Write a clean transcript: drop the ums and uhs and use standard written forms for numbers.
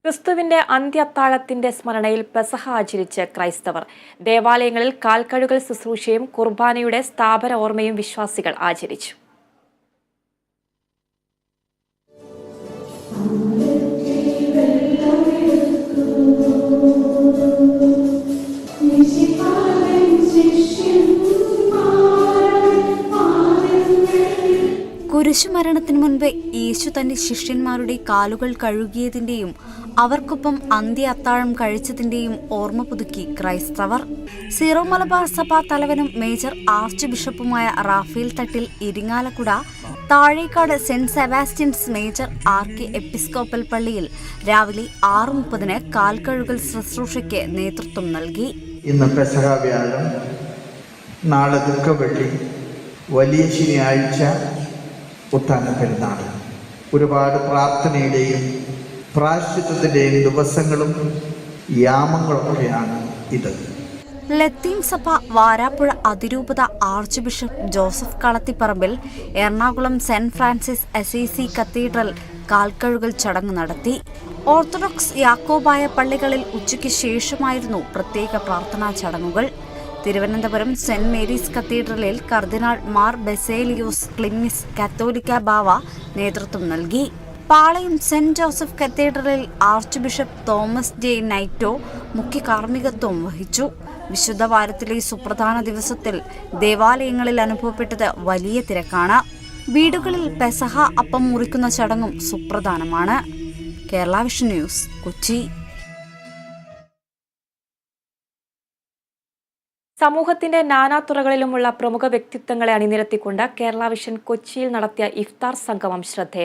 ക്രിസ്തുവിന്റെ അന്ത്യത്താഴത്തിന്റെ സ്മരണയിൽ പെസഹ ആചരിച്ച് ക്രൈസ്തവർ. ദേവാലയങ്ങളിൽ കാൽക്കഴുകൽ ശുശ്രൂഷയും കുർബാനയുടെ സ്ഥാപന ഓർമ്മയും വിശ്വാസികൾ ആചരിച്ചു. കുരിശുമരണത്തിനു മുൻപ് യേശു തന്റെ ശിഷ്യന്മാരുടെ കാലുകൾ കഴുകിയതിന്റെയും അവർക്കൊപ്പം അന്ത്യ അത്താഴം കഴിച്ചതിന്റെയും ഓർമ്മ പുതുക്കി ക്രൈസ്തവർ. സീറോ മലബാർ സഭ തലവനും മേജർ ആർച്ച് ബിഷപ്പുമായ Raphael Thattil Irinjalakuda Thazhekad saint Sebastian's major archiepiscopal പള്ളിയിൽ രാവിലെ 6:30 കാൽക്കഴുകൽ ശുശ്രൂഷയ്ക്ക് നേതൃത്വം നൽകി. ഇന്ന് പെസഹ വ്യാഴം, നാളെ ദുഃഖവെള്ളി, വലിയ ശനിയാഴ്ച, ഉത്ഥാന പെരുന്നാൾ. ഒരുപാട് പ്രാർത്ഥനയുടെയും പ്രായശ്ചിത്തത്തിൻ്റെയും ദിവസങ്ങളും യാമങ്ങളൊക്കെയാണ് ഇത്. ലത്തീൻ സഭ വാരാപ്പുഴ അതിരൂപത arch bishop Joseph Kalathiparambil Ernakulam saint Francis Assisi cathedral കാൽക്കഴുകൽ ചടങ്ങ് നടത്തി. ഓർത്തഡോക്സ് യാക്കോബായ പള്ളികളിൽ ഉച്ചയ്ക്ക് ശേഷമായിരുന്നു പ്രത്യേക പ്രാർത്ഥനാ ചടങ്ങുകൾ. തിരുവനന്തപുരം സെന്റ് മേരീസ് കത്തീഡ്രലിൽ കർദിനാൾ മാർ ബെസേലിയോസ് ക്ലിമ്മിസ് കാത്തോലിക്ക ബാവ നേതൃത്വം നൽകി. പാളയം സെന്റ് ജോസഫ് കത്തീഡ്രലിൽ ആർച്ച് ബിഷപ്പ് തോമസ് ജെ നൈറ്റോ മുഖ്യ കാർമ്മികത്വം വഹിച്ചു. വിശുദ്ധ വാരത്തിലെ സുപ്രധാന ദിവസത്തിൽ ദേവാലയങ്ങളിൽ അനുഭവപ്പെട്ടത് വലിയ തിരക്കാണ്. വീടുകളിൽ പെസഹ അപ്പം മുറിക്കുന്ന ചടങ്ങും സുപ്രധാനമാണ്. Kerala vision news, Kochi. സമൂഹത്തിന്റെ നാനാതുറകളിലുമുള്ള പ്രമുഖ വ്യക്തിത്വങ്ങളെ അണിനിരത്തിക്കൊണ്ട് കേരള വിഷൻ കൊച്ചിയിൽ നടത്തിയ ഇഫ്താർ സംഗമം ശ്രദ്ധേയം.